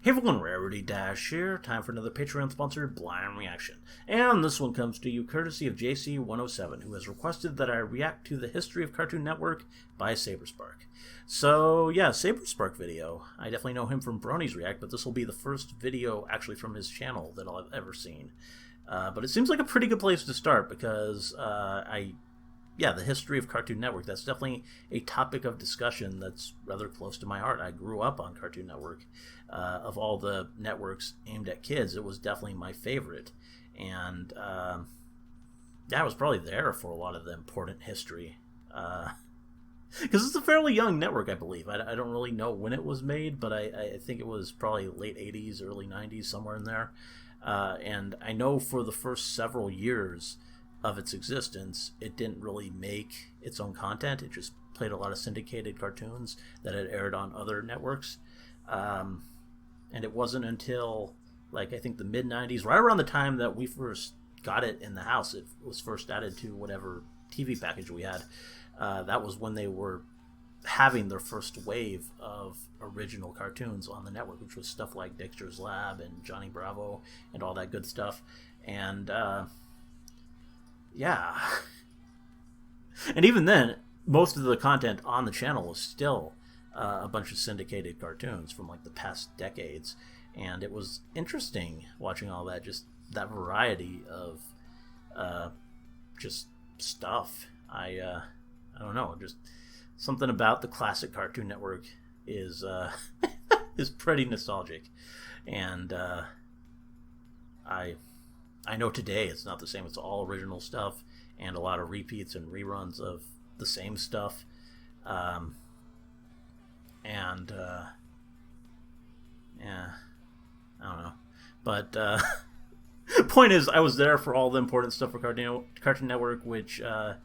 Hey everyone, Rarity Dash here. Time for another Patreon-sponsored Blind Reaction. And this one comes to you courtesy of JC107, who has requested that I react to the history of Cartoon Network by Saberspark. So, yeah, Saberspark video. I definitely know him from Brony's React, but this will be the first video actually from his channel that I've ever seen. But it seems like a pretty good place to start because the history of Cartoon Network, that's definitely a topic of discussion that's rather close to my heart. I grew up on Cartoon Network. Of all the networks aimed at kids, it was definitely my favorite. And I was probably there for a lot of the important history. Because it's a fairly young network, I believe. I don't really know when it was made, but I think it was probably late 80s, early 90s, somewhere in there. And I know for the first several years of its existence, it didn't really make its own content. It just played a lot of syndicated cartoons that had aired on other networks. And it wasn't until, I think the mid-90s, right around the time that we first got it in the house, it was first added to whatever TV package we had. That was when they were having their first wave of original cartoons on the network, which was stuff like Dexter's Lab and Johnny Bravo and all that good stuff. And, and even then, most of the content on the channel was still a bunch of syndicated cartoons from the past decades, and it was interesting watching all that, just that variety of just stuff. I don't know, just something about the classic Cartoon Network is is pretty nostalgic, and I know today it's not the same. It's all original stuff and a lot of repeats and reruns of the same stuff. I don't know. But point is, I was there for all the important stuff for Cartoon Network, which, I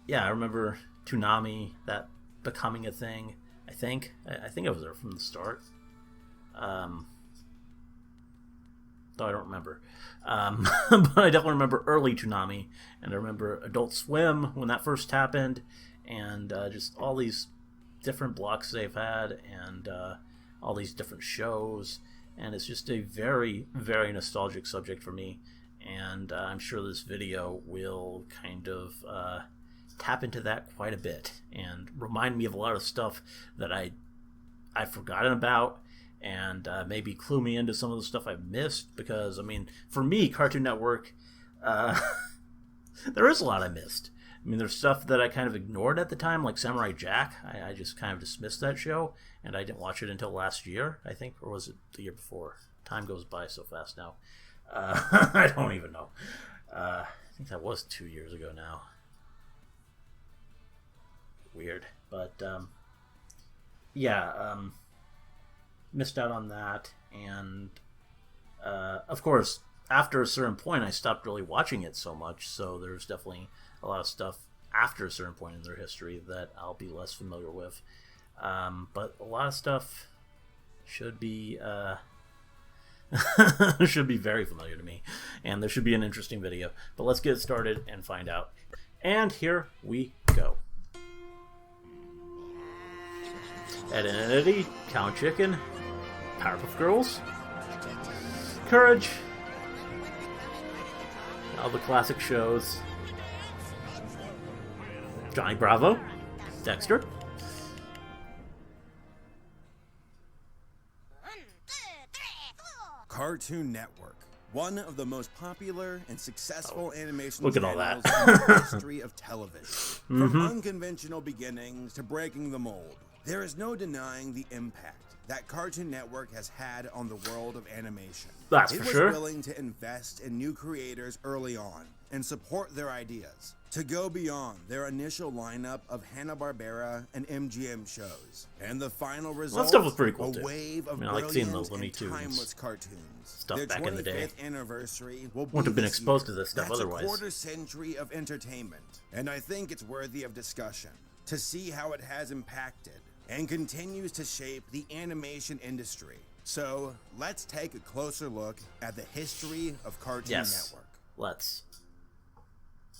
remember Toonami, that becoming a thing, I think. I think I was there from the start. Though I don't remember. But I definitely remember early Toonami, and I remember Adult Swim when that first happened, and just all these different blocks they've had, and all these different shows, and it's just a very, very nostalgic subject for me, and I'm sure this video will kind of tap into that quite a bit, and remind me of a lot of stuff that I've forgotten about, and maybe clue me into some of the stuff I've missed, because, for me, Cartoon Network, there is a lot I missed. There's stuff that I kind of ignored at the time, like Samurai Jack. I just kind of dismissed that show, and I didn't watch it until last year, I think, or was it the year before? Time goes by so fast now. I don't even know. I think that was 2 years ago now. Weird. But, missed out on that, and, of course, after a certain point, I stopped really watching it so much, so there's definitely a lot of stuff after a certain point in their history that I'll be less familiar with. But a lot of stuff should be should be very familiar to me, and there should be an interesting video. But let's get started and find out. And here we go. Ed and Eddie, Cow and Chicken, Powerpuff Girls, Courage, all the classic shows. Johnny Bravo, Dexter, Cartoon Network, one of the most popular and successful animation look at all channels that. in the history of television. From unconventional beginnings to breaking the mold, there is no denying the impact that Cartoon Network has had on the world of animation. That's it for was sure. willing to invest in new creators early on and support their ideas, to go beyond their initial lineup of Hanna-Barbera and MGM shows. And the final result, that stuff was pretty cool, a too. wave of I like seeing brilliant those Looney and Tunes timeless cartoons. stuff Their back in the day. 25th anniversary will Wouldn't have been this exposed year. to this stuff That's otherwise. a quarter century of entertainment, and I think it's worthy of discussion to see how it has impacted and continues to shape the animation industry. So let's take a closer look at the history of Cartoon Network. Let's.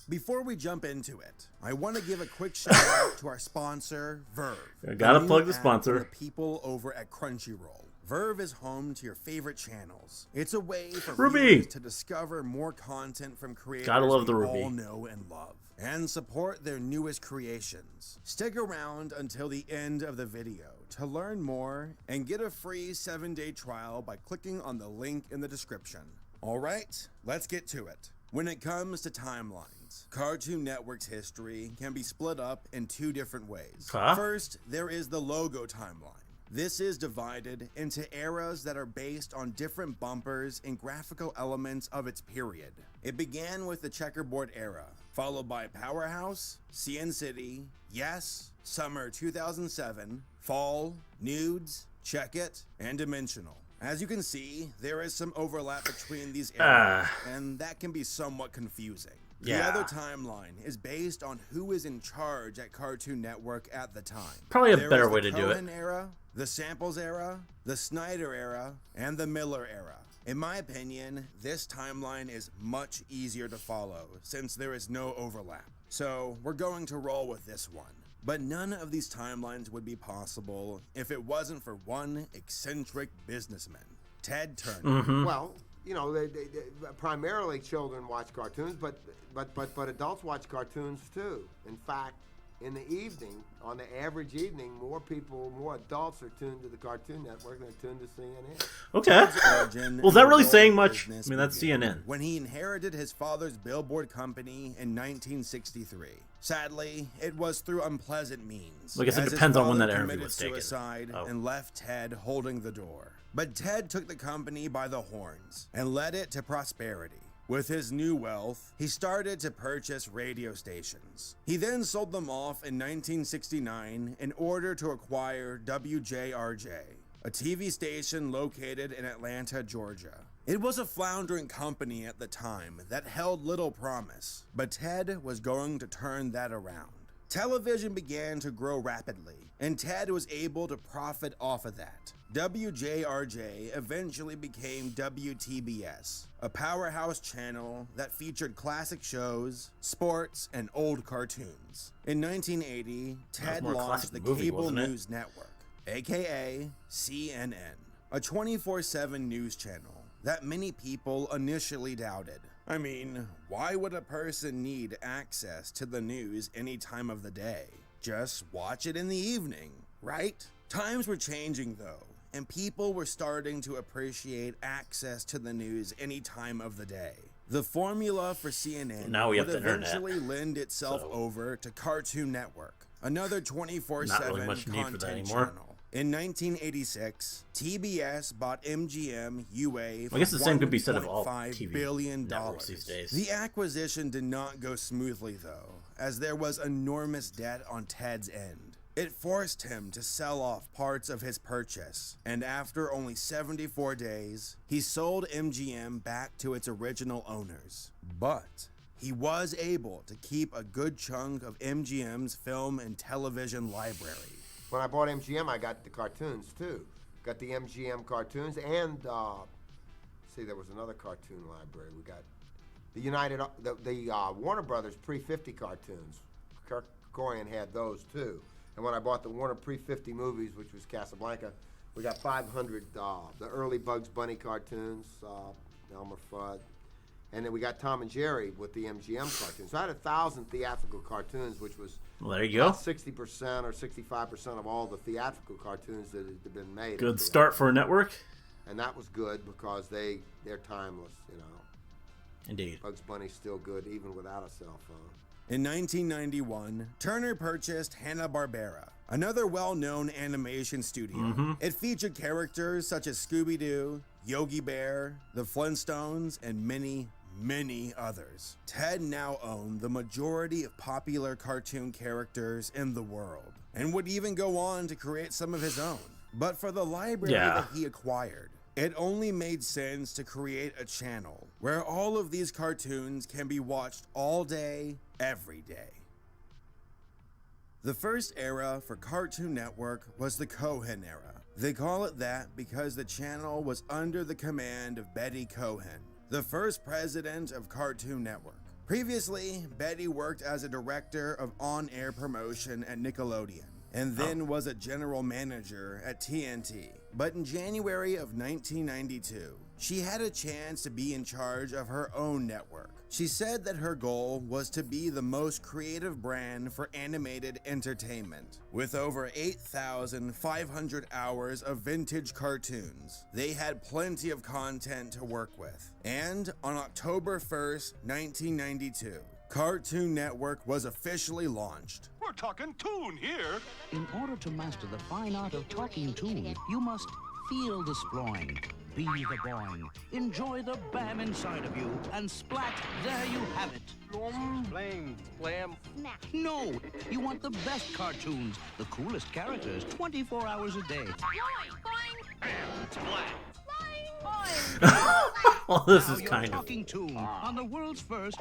Before we jump into it, I want to give a quick shout out to our sponsor, Verve. Gotta new plug the app sponsor. for the people over at Crunchyroll. Verve is home to your favorite channels. It's a way for Ruby viewers to discover more content from creators Gotta love the we Ruby. all know and love, and support their newest creations. Stick around until the end of the video to learn more and get a free 7-day trial by clicking on the link in the description. Alright, let's get to it. When it comes to timelines, Cartoon Network's history can be split up in 2 different ways. First, there is the logo timeline. This is divided into eras that are based on different bumpers and graphical elements of its period. It began with the checkerboard era, followed by Powerhouse, CN City, Yes, Summer 2007, Fall, Nudes, Check It, and Dimensional. As you can see, there is some overlap between these eras, and that can be somewhat confusing. The other timeline is based on who is in charge at Cartoon Network at the time. Probably a better way to do it. The Cohen era, the Samples era, the Snyder era, and the Miller era. In my opinion, this timeline is much easier to follow since there is no overlap. So we're going to roll with this one. But none of these timelines would be possible if it wasn't for one eccentric businessman, Ted Turner. Well, you know, they primarily children watch cartoons, but adults watch cartoons too. In fact, in the evening, on the average evening, more adults are tuned to the Cartoon Network than are tuned to CNN. Okay. Well, is that really saying much? I mean, that's CNN. When he inherited his father's billboard company in 1963. Sadly, it was through unpleasant means. I guess it depends on when that interview was taken. Suicide and left Ted holding the door. But Ted took the company by the horns and led it to prosperity. With his new wealth, he started to purchase radio stations. He then sold them off in 1969 in order to acquire WJRJ, a TV station located in Atlanta, Georgia. It was a floundering company at the time that held little promise, but Ted was going to turn that around. Television began to grow rapidly, and Ted was able to profit off of that. WJRJ eventually became WTBS, a powerhouse channel that featured classic shows, sports, and old cartoons. In 1980, Ted launched the Cable News Network, aka CNN, a 24/7 news channel that many people initially doubted. I mean, why would a person need access to the news any time of the day? Just watch it in the evening, right? Times were changing though, and people were starting to appreciate access to the news any time of the day. The formula for CNN would eventually lend itself over to Cartoon Network, another 24/7 content channel. In 1986, TBS bought MGM UA for $1.5 billion. These days. The acquisition did not go smoothly though, as there was enormous debt on Ted's end. It forced him to sell off parts of his purchase, and after only 74 days, he sold MGM back to its original owners. But he was able to keep a good chunk of MGM's film and television library. When I bought MGM, I got the cartoons too. Got the MGM cartoons and there was another cartoon library. We got the Warner Brothers pre-50 cartoons. Kirk Corian had those too. And when I bought the Warner pre-50 movies, which was Casablanca, we got 500 the early Bugs Bunny cartoons, Elmer Fudd. And then we got Tom and Jerry with the MGM cartoons. So I had 1,000 theatrical cartoons, which was there you go. 60% or 65% of all the theatrical cartoons that had been made. Good start for a network. And that was good because they're timeless, you know. Indeed. Bugs Bunny's still good even without a cell phone. In 1991, Turner purchased Hanna-Barbera, another well-known animation studio. It featured characters such as Scooby-Doo, Yogi Bear, the Flintstones, and many others. Ted now owned the majority of popular cartoon characters in the world, and would even go on to create some of his own. But for the library that he acquired, it only made sense to create a channel where all of these cartoons can be watched all day, every day. The first era for Cartoon Network was the Cohen era. They call it that because the channel was under the command of Betty Cohen, the first president of Cartoon Network. Previously, Betty worked as a director of on-air promotion at Nickelodeon, and then was a general manager at TNT. But in January of 1992, she had a chance to be in charge of her own network. She said that her goal was to be the most creative brand for animated entertainment. With over 8,500 hours of vintage cartoons, they had plenty of content to work with. And on October 1st, 1992, Cartoon Network was officially launched. We're talking toon here. In order to master the fine art of talking toon, you must feel the sploin, be the boing, enjoy the bam inside of you, and splat, there you have it. Flame, blam. Smack. No, you want the best cartoons, the coolest characters, 24 hours a day. Boing, boing. And splat. Boing, boing. Well, this Now is you're kind of... talking toon on the world's first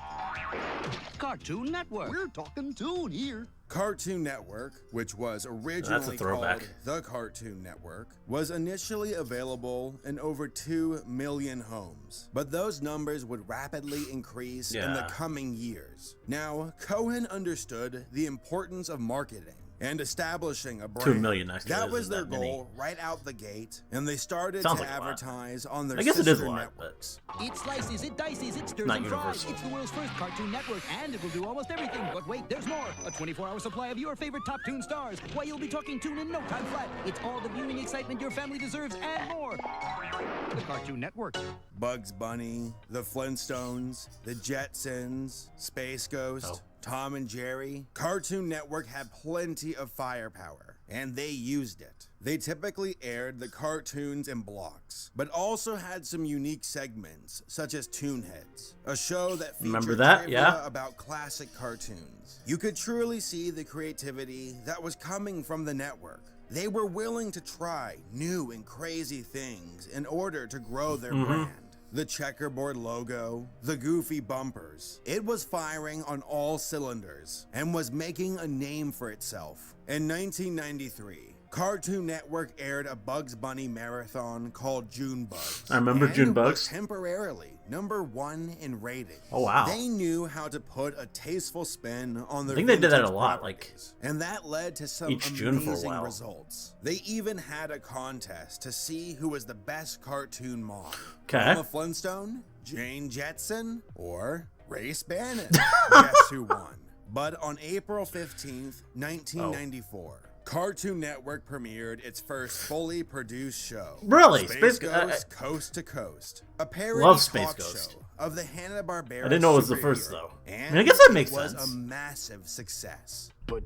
Cartoon Network. We're talking toon here. Cartoon Network, which was originally throwback. called The Cartoon Network, was initially available in over 2 million homes. But those numbers would rapidly increase in the Yeah. coming years. Now, Cohen understood the importance of marketing and establishing a brand. 2 million actually That isn't was their that many. goal right out the gate, and they started Sounds to like a lot. advertise on their I guess it is a sister lot, networks. It slices, it dices, it stirs Not and fries. universal. It's the world's first Cartoon Network, and it will do almost everything. But wait, there's more. A 24-hour supply of your favorite top toon stars. Why, you'll be talking toon in no time flat. It's all the viewing excitement your family deserves and more. The Cartoon Network. Bugs Bunny, the Flintstones, the Jetsons, Space Ghost, Oh. Tom and Jerry. Cartoon Network had plenty of firepower, and they used it. They typically aired the cartoons in blocks, but also had some unique segments, such as Toonheads, a show that featured Remember that? trivia Yeah. about classic cartoons. You could truly see the creativity that was coming from the network. They were willing to try new and crazy things in order to grow their brand. The checkerboard logo, the goofy bumpers. It was firing on all cylinders and was making a name for itself. In 1993, Cartoon Network aired a Bugs Bunny marathon called June Bugs. I remember and June it was Bugs. temporarily #1 in ratings. Oh, wow. They knew how to put a tasteful spin on their I think they did that a vintage lot, properties, and that led to some each June for a amazing while. results. They even had a contest to see who was the best cartoon mom. 'Kay. Mama Flintstone, Jane Jetson, or Race Bannon. Guess who won? But on April 15th, 1994, Cartoon Network premiered its first fully produced show. Really? Space Space- Ghost Coast to Coast. A parody Love Space talk Ghost. show of the Hanna-Barbera I didn't know it was the superhero, first, though. And I mean, I guess that makes it was sense. a massive success. But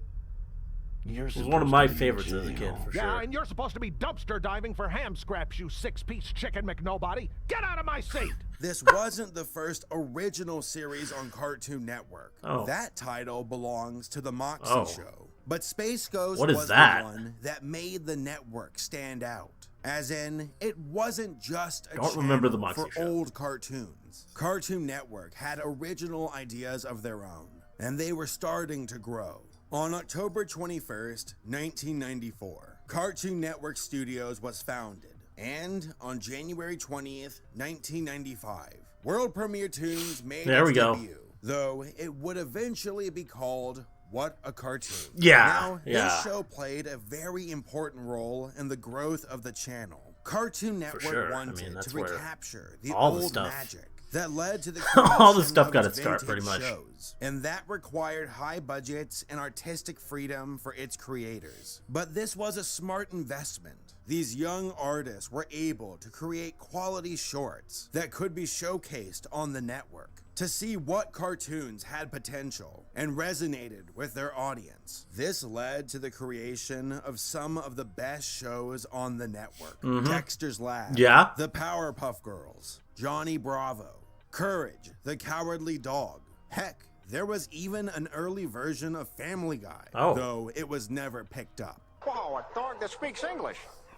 you're It was one of my favorites as a kid, for Yeah, sure. and you're supposed to be dumpster diving for ham scraps, you six-piece chicken McNobody. Get out of my seat! This wasn't the first original series on Cartoon Network. Oh. That title belongs to the Moxie Oh. Show. But Space Ghost What is was that? the one that made the network stand out. As in, it wasn't just a Don't remember the channel Moxie for Show. old cartoons. Cartoon Network had original ideas of their own, and they were starting to grow. On October 21st, 1994, Cartoon Network Studios was founded. And on January 20th, 1995, World Premiere Tunes made There its we go. debut, though it would eventually be called What a Cartoon. Yeah, Now, yeah. this show played a very important role in the growth of the channel. Cartoon Network sure. I wanted mean, that's to where recapture the all the old stuff- magic that led to the All the creation stuff of got its its start, pretty vintage much. shows, and that required high budgets and artistic freedom for its creators. But this was a smart investment. These young artists were able to create quality shorts that could be showcased on the network to see what cartoons had potential and resonated with their audience. This led to the creation of some of the best shows on the network. Dexter's Lab, Mm-hmm. Yeah. The Powerpuff Girls, Johnny Bravo, Courage, The Cowardly Dog. Heck, there was even an early version of Family Guy, Oh. though it was never picked up. Whoa, a dog that speaks English.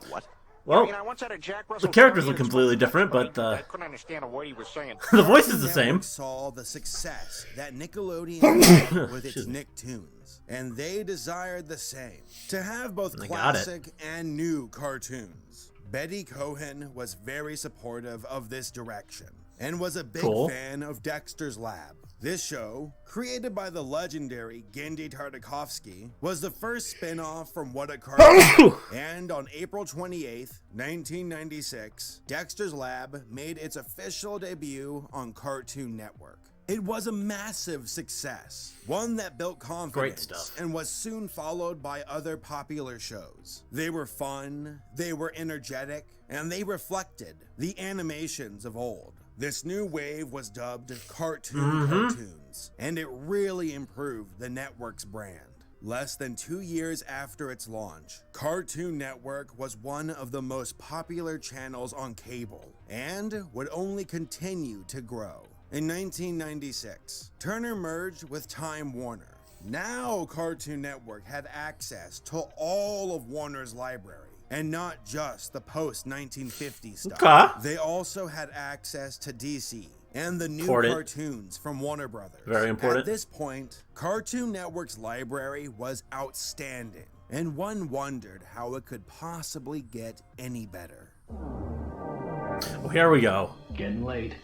What? Well, I mean, I once had a Jack Russell the characters Terrier look completely that different, spoke but I couldn't understand a word he was saying. the voice is the Cartoon same. Network saw the success that Nickelodeon had with its Excuse me. Nicktoons, and they desired the same, to have both They got it. classic and new cartoons. Betty Cohen was very supportive of this direction and was a big Cool. fan of Dexter's Lab. This show, created by the legendary Gendy Tartakovsky, was the first spin-off from What a Cartoon. And on April 28th, 1996, Dexter's Lab made its official debut on Cartoon Network. It was a massive success, one that built confidence. Great stuff. And was soon followed by other popular shows. They were fun, they were energetic, and they reflected the animations of old. This new wave was dubbed Cartoon Cartoons, and it really improved the network's brand. Less than 2 years after its launch, Cartoon Network was one of the most popular channels on cable, and would only continue to grow. In 1996, Turner merged with Time Warner. Now Cartoon Network had access to all of Warner's library, and not just the post-1950 stuff. Okay. They also had access to DC and the new Important. cartoons from Warner Brothers. Very important. At this point, Cartoon Network's library was outstanding, and one wondered how it could possibly get any better. Well, here we go. Getting late.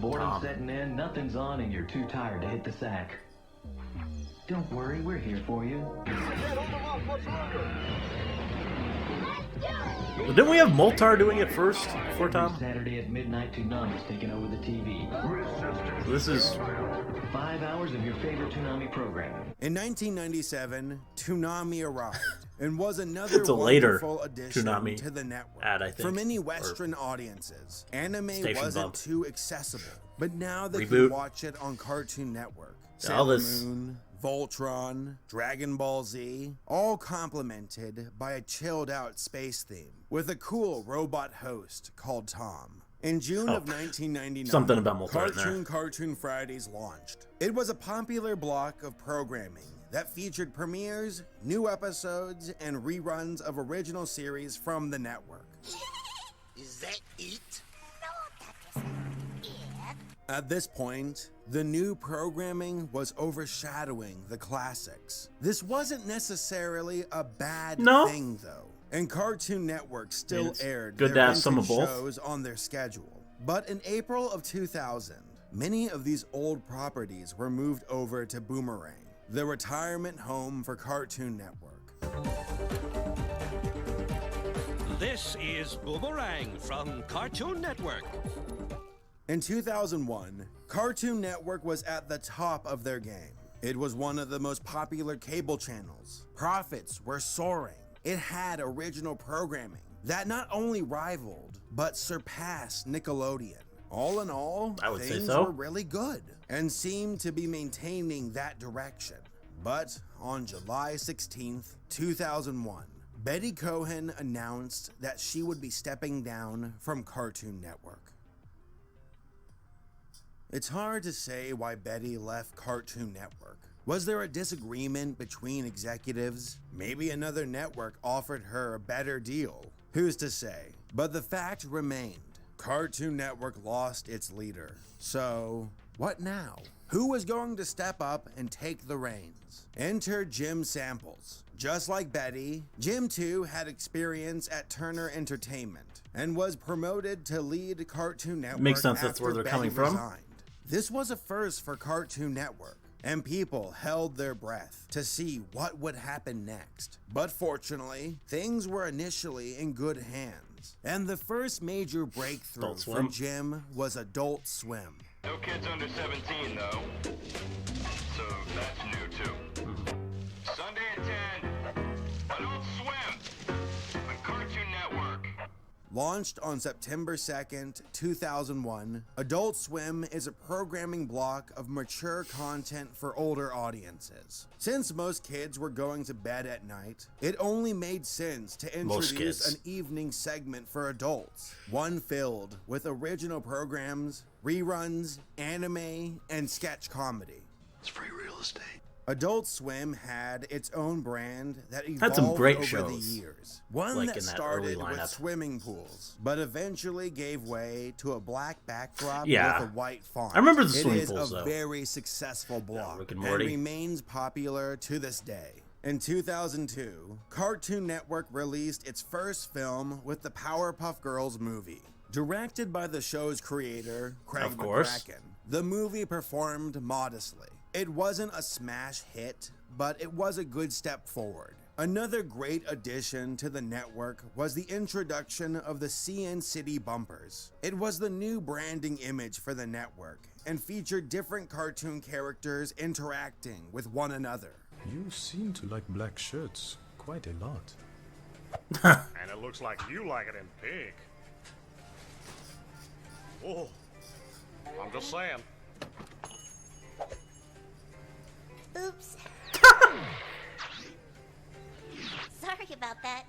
Boredom setting in, nothing's on, and you're too tired to hit the sack. Don't worry, we're here for you. Well, didn't we have Moltar doing it first before Tom? Saturday at midnight, Toonami's taking over the TV. This is 5 hours of your favorite Toonami programming. In 1997, Toonami arrived and was another It's a later wonderful addition Toonami to the network. ad, I think, For many Western audiences, anime station wasn't bump. too accessible, but now they Reboot. can watch it on Cartoon Network. All Sailor this- Moon, Voltron, Dragon Ball Z, all complemented by a chilled-out space theme with a cool robot host called Tom. In June of 1999, something about Moltar in there. Cartoon Fridays launched. It was a popular block of programming that featured premieres, new episodes, and reruns of original series from the network. Is that it? At this point, the new programming was overshadowing the classics. This wasn't necessarily a bad thing, though, and Cartoon Network still It's aired good to their have some of vintage both. shows on their schedule. But in April of 2000, many of these old properties were moved over to Boomerang, the retirement home for Cartoon Network. This is Boomerang from Cartoon Network. In 2001, Cartoon Network was at the top of their game. It was one of the most popular cable channels. Profits were soaring. It had original programming that not only rivaled, but surpassed Nickelodeon. All in all, I would say things so. were really good and seemed to be maintaining that direction. But on July 16th, 2001, Betty Cohen announced that she would be stepping down from Cartoon Network. It's hard to say why Betty left Cartoon Network. Was there a disagreement between executives? Maybe another network offered her a better deal. Who's to say? But the fact remained. Cartoon Network lost its leader. So, what now? Who was going to step up and take the reins? Enter Jim Samples. Just like Betty, Jim too had experience at Turner Entertainment and was promoted to lead Cartoon Network. Makes sense, that's after where they're Betty coming from. resigned. This was a first for Cartoon Network, and people held their breath to see what would happen next. But fortunately, things were initially in good hands, and the first major breakthrough Adult for Swim. Jim was Adult Swim. No kids under 17, though. So that's new, too. Sunday at 10, Adult Swim on Cartoon Network. Launched on September 2nd, 2001, Adult Swim is a programming block of mature content for older audiences. Since most kids were going to bed at night, it only made sense to introduce kids. an evening segment for adults, one filled with original programs, reruns, anime, and sketch comedy. It's free real estate. Adult Swim had its own brand that evolved Had some great over shows, the years. One like that in that early started with lineup. swimming pools, but eventually gave way to a black backdrop Yeah. with a white font. I remember the It swimming is pools, a though. very successful block Rick and and Morty. remains popular to this day. In 2002, Cartoon Network released its first film with the Powerpuff Girls movie. Directed by the show's creator, Craig Of course. McCracken, The movie performed modestly. It wasn't a smash hit, but it was a good step forward. Another great addition to the network was the introduction of the CN City bumpers. It was the new branding image for the network and featured different cartoon characters interacting with one another. You seem to like black shirts quite a lot. And it looks like you like it in pink. Oh, I'm just saying. Oops. Sorry about that.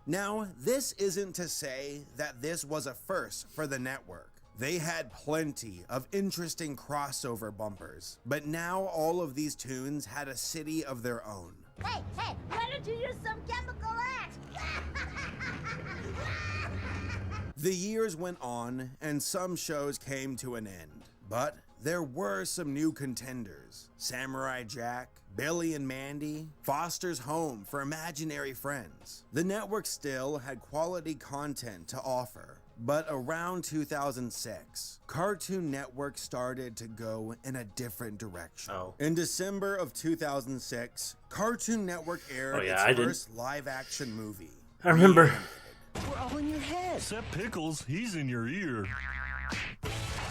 Now, this isn't to say that this was a first for the network. They had plenty of interesting crossover bumpers, but now all of these tunes had a city of their own. Hey, why don't you use some chemical act? The years went on, and some shows came to an end, but there were some new contenders. Samurai Jack, Billy and Mandy, Foster's Home for Imaginary Friends. The network still had quality content to offer, but around 2006, Cartoon Network started to go in a different direction. In December of 2006, Cartoon Network aired its first live-action movie. I remember. We're all in your head. Except Pickles, he's in your ear.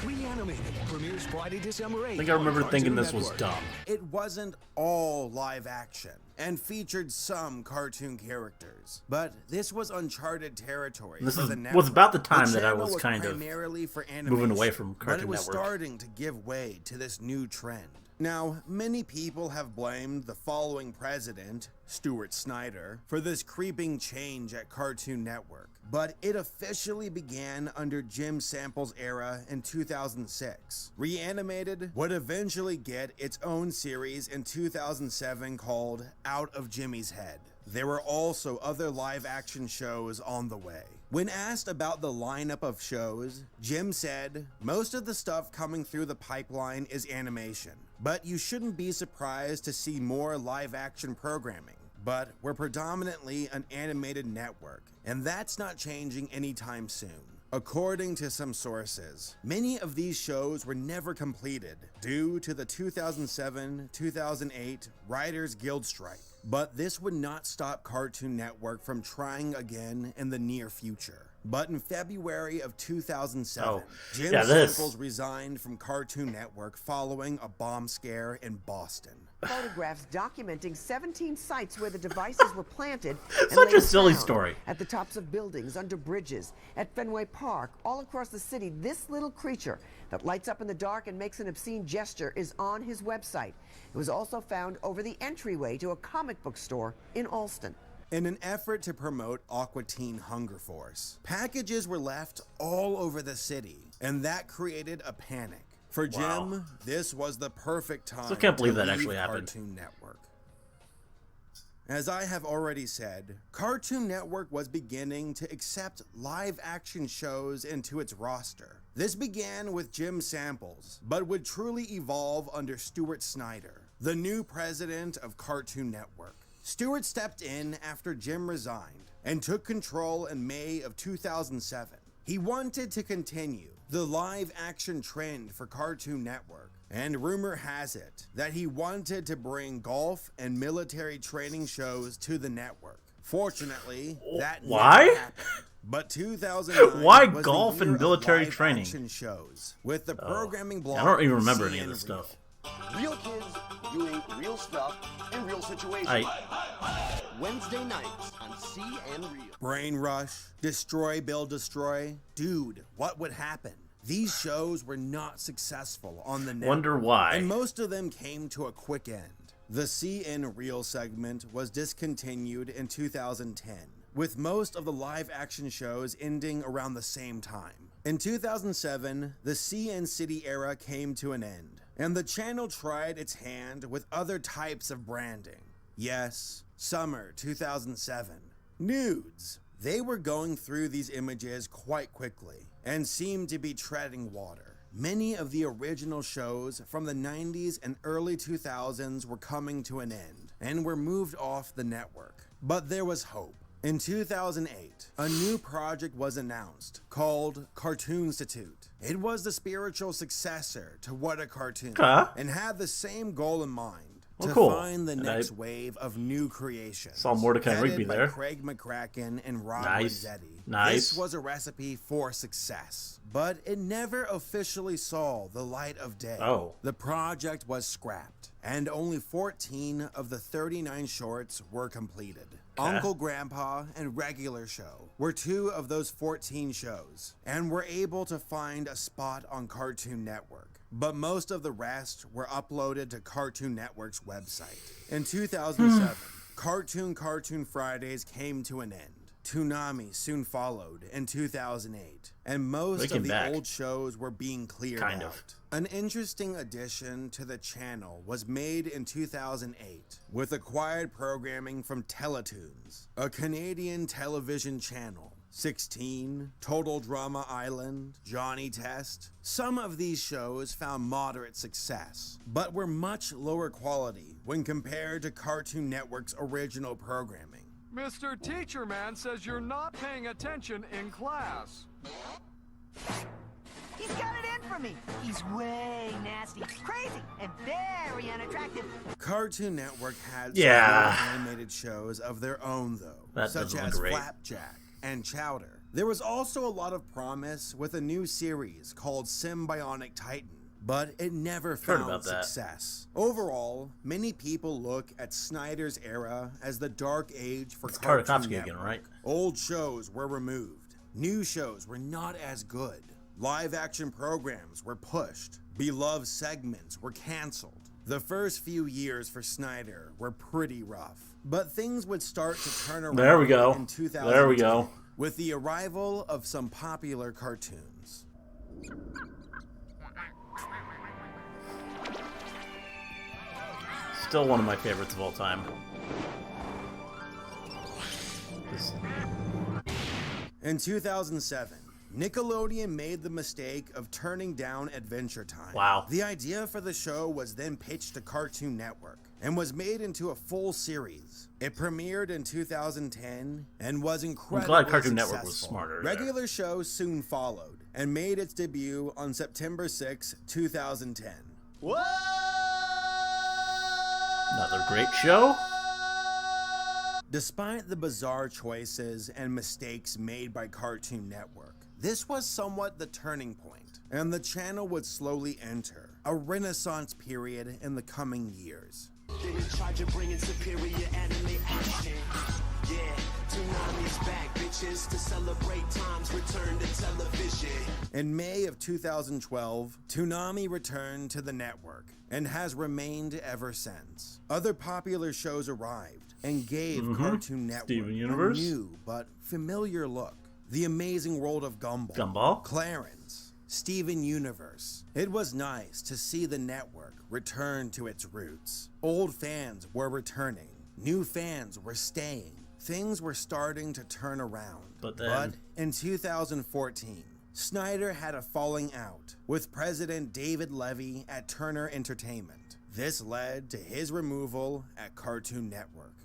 Reanimated premieres Friday, December 8th. I think I remember thinking this was dumb. It wasn't all live action and featured some cartoon characters, but this was uncharted territory. This for the was about the time The that I channel was kind of primarily for moving away animation, from but Cartoon it was Network. starting to give way to this new trend. Now, many people have blamed the following president, Stuart Snyder, for this creeping change at Cartoon Network, but it officially began under Jim Sample's era in 2006. Reanimated would eventually get its own series in 2007 called Out of Jimmy's Head. There were also other live-action shows on the way. When asked about the lineup of shows, Jim said, "Most of the stuff coming through the pipeline is animation, but you shouldn't be surprised to see more live-action programming. But we're predominantly an animated network, and that's not changing anytime soon." According to some sources, many of these shows were never completed due to the 2007-2008 Writers Guild strike. But this would not stop Cartoon Network from trying again in the near future. But in February of 2007, Jim Samples resigned from Cartoon Network following a bomb scare in Boston. Photographs documenting 17 sites where the devices were planted. Such a silly story. At the tops of buildings, under bridges, at Fenway Park, all across the city, this little creature that lights up in the dark and makes an obscene gesture is on his website. It was also found over the entryway to a comic book store in Alston. In an effort to promote Aqua Teen Hunger Force, packages were left all over the city, and that created a panic. For Jim, this was the perfect time I can't believe to that leave actually happened. Cartoon Network. As I have already said, Cartoon Network was beginning to accept live-action shows into its roster. This began with Jim Samples, but would truly evolve under Stuart Snyder, the new president of Cartoon Network. Stuart stepped in after Jim resigned and took control in May of 2007. He wanted to continue the live-action trend for Cartoon Network, and rumor has it that he wanted to bring golf and military training shows to the network. Fortunately, that never happened. But 2009 Why was golf the year and military of training? live-action shows, with the programming block. I don't even remember any of CN this stuff. Real kids doing real stuff in real situations. Wednesday nights on CN Real. Brain Rush, Destroy, Build, Destroy. Dude, what would happen? These shows were not successful on the network. Wonder why. And most of them came to a quick end. The CN Real segment was discontinued in 2010, with most of the live-action shows ending around the same time. In 2007, the CN City era came to an end, and the channel tried its hand with other types of branding. Yes, summer 2007. Nudes. They were going through these images quite quickly, and seemed to be treading water. Many of the original shows from the 90s and early 2000s were coming to an end, and were moved off the network. But there was hope. In 2008, a new project was announced called Cartoon Institute. It was the spiritual successor to What a Cartoon and had the same goal in mind. To find the next wave of new creations. Saw Mordecai and Rigby there. Craig McCracken and Rob Rossetti. This was a recipe for success, but it never officially saw the light of day. The project was scrapped, and only 14 of the 39 shorts were completed. Uncle Grandpa and Regular Show were 2 of those 14 shows, and were able to find a spot on Cartoon Network. But most of the rest were uploaded to Cartoon Network's website. In 2007, Cartoon Fridays came to an end. Toonami soon followed in 2008, and most of the old shows were being cleared out. An interesting addition to the channel was made in 2008 with acquired programming from Teletoons, a Canadian television channel. 16, Total Drama Island, Johnny Test. Some of these shows found moderate success, but were much lower quality when compared to Cartoon Network's original programming. Mr. Teacher Man says you're not paying attention in class. He's got it in for me. He's way nasty, crazy, and very unattractive. Cartoon Network had some animated shows of their own, though, such as Flapjack and Chowder. There was also a lot of promise with a new series called Symbionic Titan, but it never found success. Overall, many people look at Snyder's era as the dark age for Cartoon Network. Again, right? Old shows were removed. New shows were not as good. Live-action programs were pushed. Beloved segments were canceled. The first few years for Snyder were pretty rough, but things would start to turn around. There we go. In 2010, there we go. With the arrival of some popular cartoons. Still one of my favorites of all time. In 2007, Nickelodeon made the mistake of turning down Adventure Time. Wow. The idea for the show was then pitched to Cartoon Network and was made into a full series. It premiered in 2010 and was incredibly I'm glad Cartoon successful. Network was smarter. Regular show soon followed and made its debut on September 6, 2010. Whoa! Another great show. Despite the bizarre choices and mistakes made by Cartoon Network, this was somewhat the turning point, and the channel would slowly enter a renaissance period in the coming years. In charge of bringing superior anime action. Yeah, Toonami's back, bitches, to celebrate time's return to television. In May of 2012, Toonami returned to the network and has remained ever since. Other popular shows arrived and gave Cartoon Network a new but familiar look. The Amazing World of Gumball, Clarence, Steven Universe. It was nice to see the network return to its roots. Old fans were returning. New fans were staying. Things were starting to turn around. But in 2014, Snyder had a falling out with President David Levy at Turner Entertainment. This led to his removal at Cartoon Network.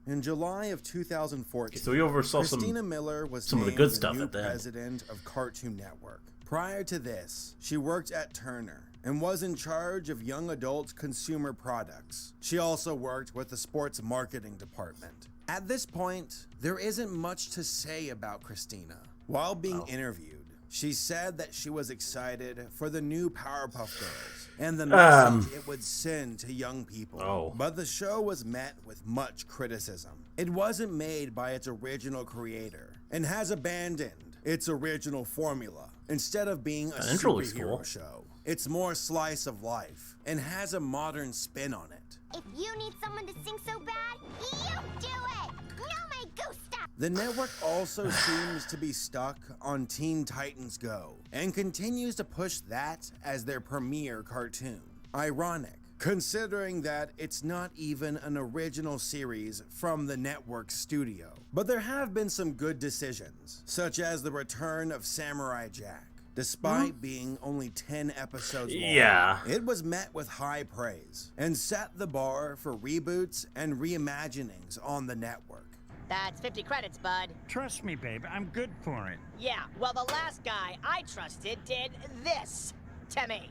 In July of 2014, so we oversaw Christina Miller was some of the named good stuff new at the end. president of Cartoon Network. Prior to this, she worked at Turner and was in charge of young adult consumer products. She also worked with the sports marketing department. At this point, there isn't much to say about Christina. While being interviewed, she said that she was excited for the new Powerpuff Girls and the message it would send to young people. But the show was met with much criticism. It wasn't made by its original creator and has abandoned its original formula. Instead of being a superhero show, it's more slice of life and has a modern spin on it. If you need someone to sing so bad, you do it! No me gusta! The network also seems to be stuck on Teen Titans Go and continues to push that as their premier cartoon. Ironic, considering that it's not even an original series from the network studio. But there have been some good decisions, such as the return of Samurai Jack. Despite being only 10 episodes long, it was met with high praise and set the bar for reboots and reimaginings on the network. That's 50 credits, bud. Trust me, babe, I'm good for it. Yeah, well, the last guy I trusted did this to me.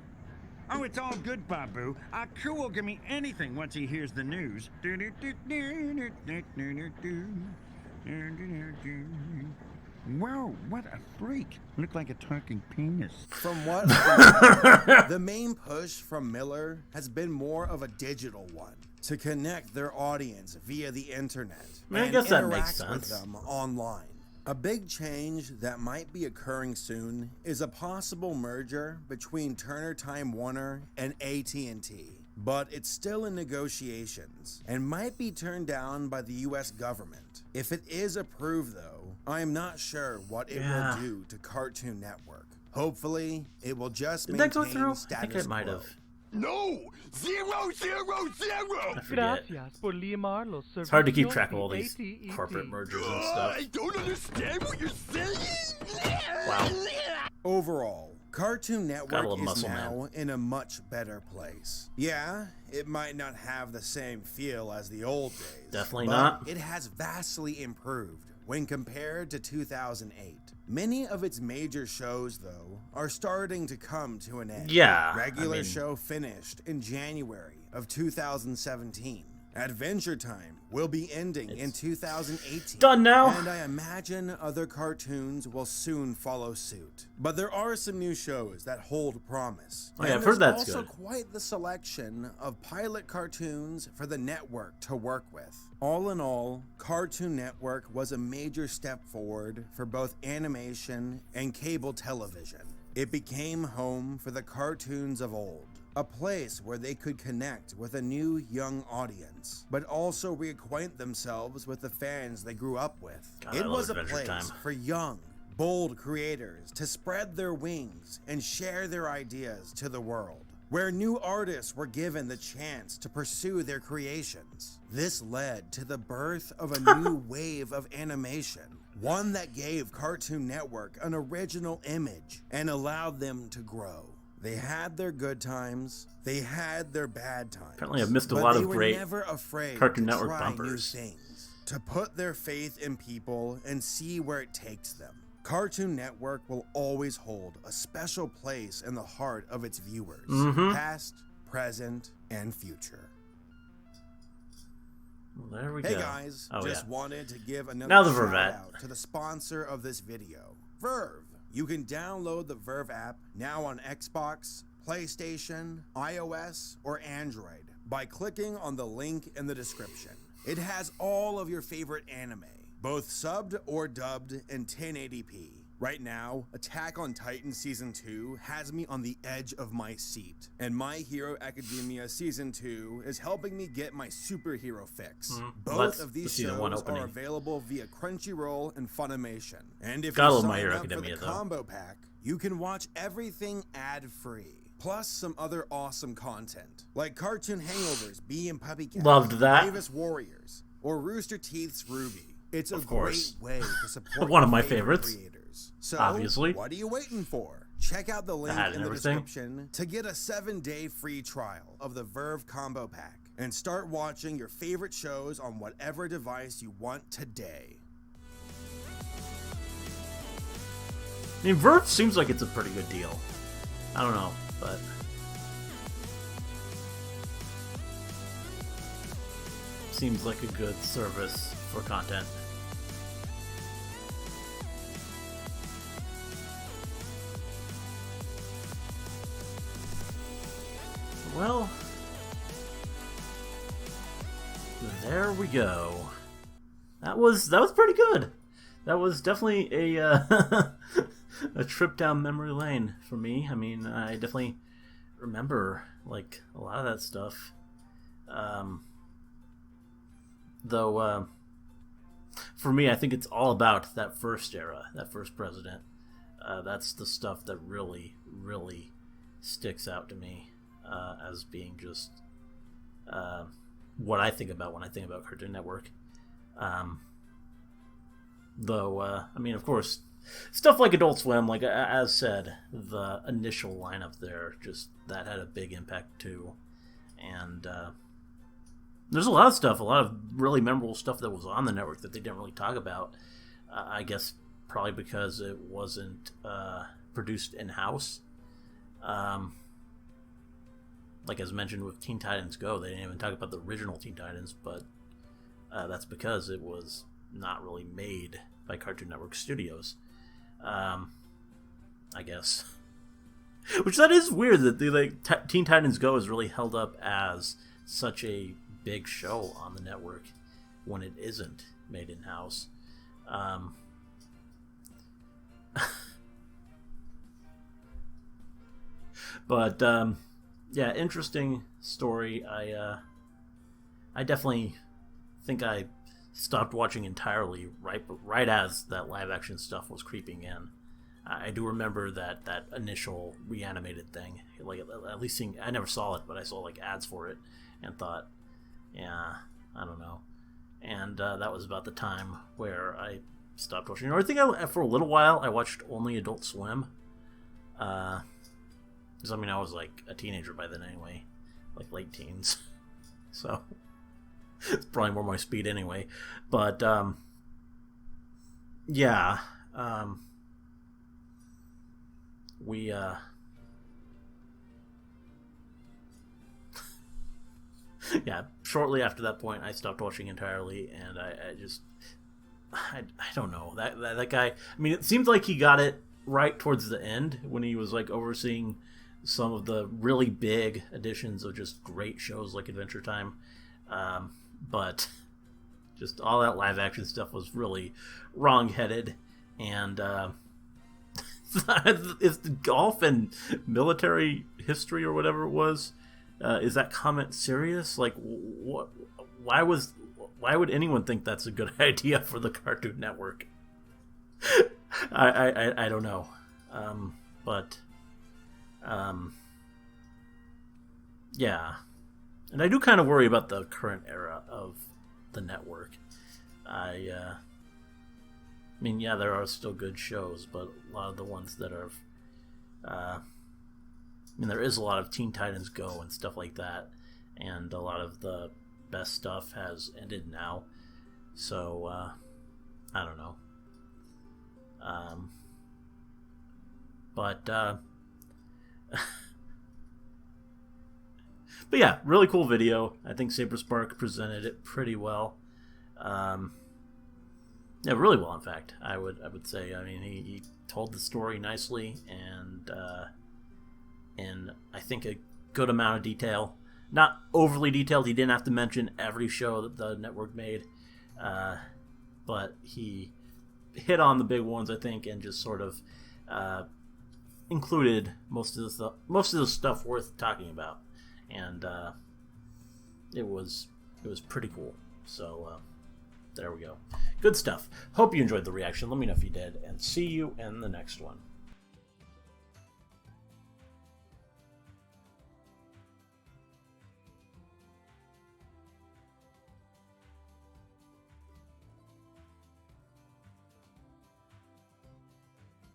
Oh, it's all good, Babu. Our crew will give me anything once he hears the news. Whoa, what a freak. Looked like a talking penis. From what the main push from Miller has been more of a digital one, to connect their audience via the internet I guess that makes interact sense. with them online. A big change that might be occurring soon is a possible merger between Turner Time Warner and AT&T. But it's still in negotiations and might be turned down by the US government. If it is approved though, I am not sure what it will do to Cartoon Network. Hopefully, it will just Did that go maintain through? status I think it might quo. have. No! 0, 0, 0! I forget. It's hard to keep track of all these corporate mergers and stuff. I don't understand what you're saying! Wow. Overall, Cartoon Got a Network little is muscle, now man. in a much better place. Yeah, it might not have the same feel as the old days. Definitely but not. It has vastly improved when compared to 2008. Many of its major shows, though, are starting to come to an end. Yeah, Regular show finished in January of 2017. Adventure Time will be ending in 2018. Done now. And I imagine other cartoons will soon follow suit. But there are some new shows that hold promise. Oh, yeah, And I've heard there's that's also good. quite the selection of pilot cartoons for the network to work with. All in all, Cartoon Network was a major step forward for both animation and cable television. It became home for the cartoons of old. A place where they could connect with a new young audience, but also reacquaint themselves with the fans they grew up with. God, I It love was a Adventure place Time. for young, bold creators to spread their wings and share their ideas to the world, where new artists were given the chance to pursue their creations. This led to the birth of a new wave of animation, one that gave Cartoon Network an original image and allowed them to grow. They had their good times, they had their bad times. Apparently I've missed a but lot they of were great never afraid Cartoon to Network try bumpers. new things, to put their faith in people and see where it takes them. Cartoon Network will always hold a special place in the heart of its viewers, past, present, and future. Well, there we Hey go. guys, Oh, just yeah. wanted to give another Now the shout Vervet. out to the sponsor of this video, Verve. You can download the Verve app now on Xbox, PlayStation, iOS, or Android by clicking on the link in the description. It has all of your favorite anime, both subbed or dubbed in 1080p. Right now, Attack on Titan Season 2 has me on the edge of my seat, and My Hero Academia Season 2 is helping me get my superhero fix. Well, Both that's of the these season shows one opening. are available via Crunchyroll and Funimation. And if Gotta you love My sign Hero up for Academia, the though. combo pack, you can watch everything ad-free, plus some other awesome content, like Cartoon Hangover's Bee and Puppycat, Loved that. Bravest Warriors, or Rooster Teeth's Ruby. It's a Of course. great way to support One of your my favorite favorites. creators. So, Obviously. what are you waiting for? Check out the link That in and the everything. description to get a 7-day free trial of the Verve Combo Pack and start watching your favorite shows on whatever device you want today. I mean, Verve seems like it's a pretty good deal. I don't know, but seems like a good service for content. Well, there we go. That was pretty good. That was definitely a a trip down memory lane for me. I mean, I definitely remember like a lot of that stuff. Though for me, I think it's all about that first era, that first president. That's the stuff that really, really sticks out to me as being just what I think about when I think about Cartoon Network. Though, I mean, of course, stuff like Adult Swim, like as said, the initial lineup there, just that had a big impact too. And There's a lot of stuff, a lot of really memorable stuff that was on the network that they didn't really talk about. I guess probably because it wasn't produced in-house. Like as mentioned with Teen Titans Go, they didn't even talk about the original Teen Titans, but that's because it was not really made by Cartoon Network Studios. I guess. Which that is weird that Teen Titans Go is really held up as such a big show on the network when it isn't made in-house. But yeah, interesting story. I definitely think I stopped watching entirely right as that live action stuff was creeping in. I do remember that initial reanimated thing. Like at least seeing, I never saw it, but I saw like ads for it and thought, yeah, I don't know. And that was about the time where I stopped watching. Or I think for a little while I watched only Adult Swim. Because I mean I was like a teenager by then anyway, like late teens, so it's probably more my speed anyway. But yeah, we yeah, shortly after that point I stopped watching entirely, and I don't know, that guy, I mean, it seems like he got it right towards the end when he was like overseeing some of the really big editions of just great shows like Adventure Time, but just all that live action stuff was really wrong-headed. And is the golf and military history or whatever it was, is that comment serious? Like, what? Why would anyone think that's a good idea for the Cartoon Network? I don't know, but yeah, and I do kind of worry about the current era of the network. I mean, yeah, there are still good shows, but a lot of the ones that are, I mean, there is a lot of Teen Titans Go and stuff like that, and a lot of the best stuff has ended now, so I don't know. But yeah, really cool video. I think Saberspark presented it pretty well. Yeah, really well, in fact. I would say. I mean, he told the story nicely, and in I think a good amount of detail. Not overly detailed. He didn't have to mention every show that the network made, but he hit on the big ones, I think, and just sort of included most of the stuff worth talking about, and it was pretty cool. So there we go. Good stuff. Hope you enjoyed the reaction. Let me know if you did, and see you in the next one.